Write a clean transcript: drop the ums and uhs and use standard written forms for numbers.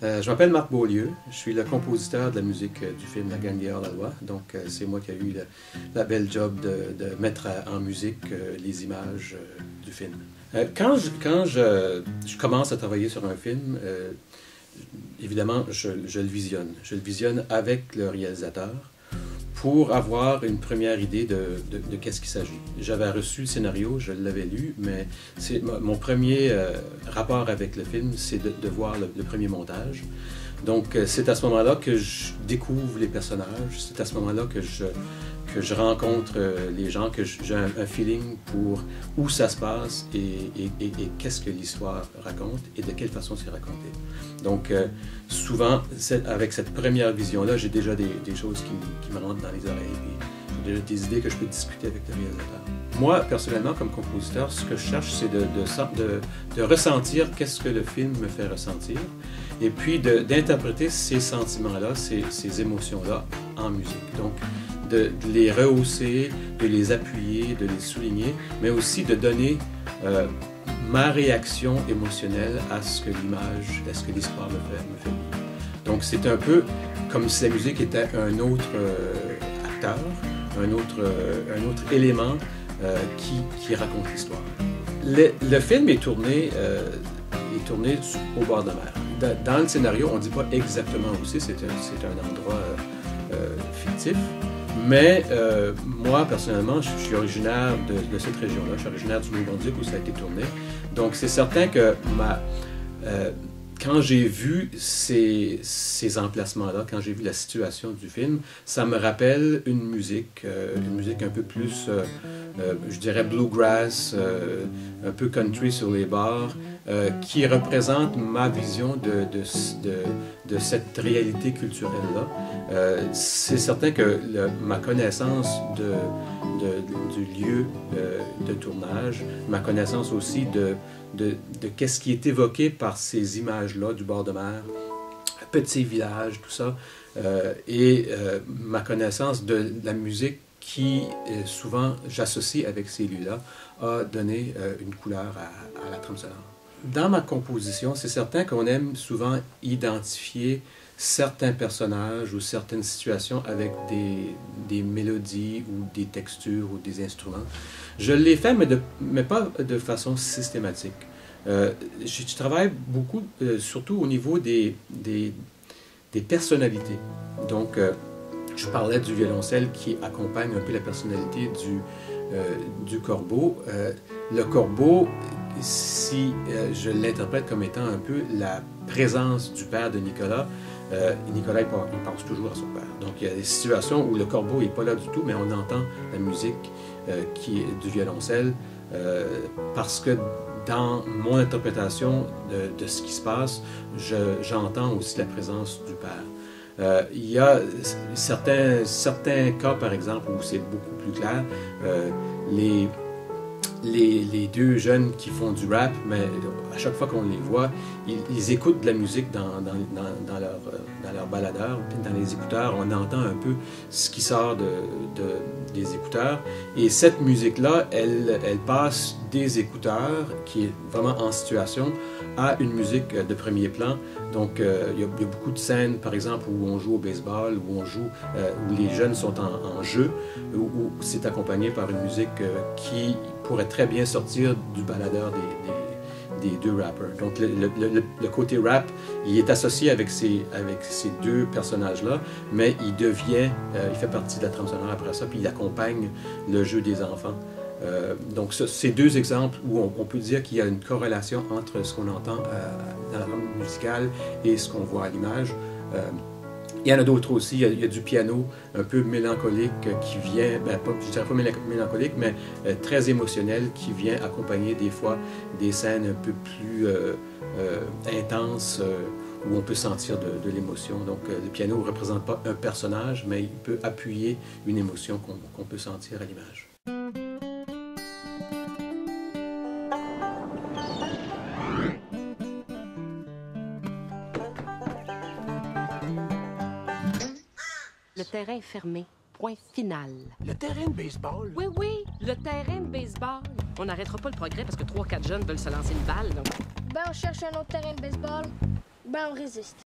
Je m'appelle Marc Beaulieu, je suis le compositeur de la musique du film La Gang des Hors-la-Loi. Donc, c'est moi qui ai eu la belle job de mettre en musique les images du film. Quand je commence à travailler sur un film, évidemment, je le visionne. Je le visionne avec le réalisateur pour avoir une première idée de qu'est-ce qu'il s'agit. J'avais reçu le scénario, je l'avais lu, mais mon premier rapport avec le film, c'est de voir le premier montage. Donc, c'est à ce moment-là que je découvre les personnages, c'est à ce moment-là que je rencontre les gens, que j'ai un feeling pour où ça se passe et qu'est-ce que l'histoire raconte et de quelle façon c'est raconté. Donc, souvent, avec cette première vision-là, j'ai déjà des choses qui me rentrent dans les oreilles, puis j'ai déjà des idées que je peux discuter avec le réalisateur. Moi, personnellement, comme compositeur, ce que je cherche, c'est de ressentir qu'est-ce que le film me fait ressentir, et puis d'interpréter ces sentiments-là, ces émotions-là en musique. Donc, de les rehausser, de les appuyer, de les souligner, mais aussi de donner ma réaction émotionnelle à ce que l'image, à ce que l'histoire me fait vivre. Donc c'est un peu comme si la musique était un autre acteur, un autre élément qui raconte l'histoire. Le film est tourné au bord de la mer. Dans le scénario, on ne dit pas exactement où c'est un endroit fictif. Mais moi, personnellement, je suis originaire de cette région-là. Je suis originaire du Nouveau-Brunswick où ça a été tourné. Donc, c'est certain que quand j'ai vu ces emplacements-là, quand j'ai vu la situation du film, ça me rappelle une musique un peu plus, je dirais, bluegrass, un peu country sur les bords, qui représente ma vision de cette réalité culturelle-là. C'est certain que ma connaissance du lieu de tournage, ma connaissance aussi de qu'est-ce qui est évoqué par ces images-là du bord de mer, petits villages, tout ça, et ma connaissance de la musique qui, souvent, j'associe avec ces lieux-là, a donné une couleur à la trame sonore. Dans ma composition, c'est certain qu'on aime souvent identifier certains personnages ou certaines situations avec des mélodies ou des textures ou des instruments. Je l'ai fait, mais pas de façon systématique. Je travaille beaucoup, surtout au niveau des personnalités. Donc, je parlais du violoncelle qui accompagne un peu la personnalité du corbeau. Le corbeau, si je l'interprète comme étant un peu la présence du père de Nicolas, Nicolas, il pense toujours à son père. Donc, il y a des situations où le corbeau n'est pas là du tout, mais on entend la musique qui est du violoncelle parce que dans mon interprétation de ce qui se passe, j'entends aussi la présence du père. Il y a certains cas, par exemple, où c'est beaucoup plus clair. Les deux jeunes qui font du rap, mais à chaque fois qu'on les voit, ils écoutent de la musique dans leur baladeur, dans les écouteurs. On entend un peu ce qui sort des écouteurs. Et cette musique-là, elle passe des écouteurs, qui est vraiment en situation, à une musique de premier plan. Donc, il y a beaucoup de scènes, par exemple, où on joue au baseball, où les jeunes sont en jeu, où c'est accompagné par une musique qui pourrait très bien sortir du baladeur des deux rappers. Donc, le côté rap, il est associé avec ces deux personnages-là, mais il fait partie de la trame sonore après ça, puis il accompagne le jeu des enfants. Donc, c'est deux exemples où on peut dire qu'il y a une corrélation entre ce qu'on entend dans la langue musicale et ce qu'on voit à l'image. Il y en a d'autres aussi. Il y a du piano un peu mélancolique qui vient, je dirais pas mélancolique, mais très émotionnel, qui vient accompagner des fois des scènes un peu plus intenses où on peut sentir de l'émotion. Donc, le piano ne représente pas un personnage, mais il peut appuyer une émotion qu'on peut sentir à l'image. Le terrain est fermé. Point final. Le terrain de baseball? Oui, oui, le terrain de baseball. On n'arrêtera pas le progrès parce que 3-4 jeunes veulent se lancer une balle. Donc... Ben, on cherche un autre terrain de baseball. Ben, on résiste.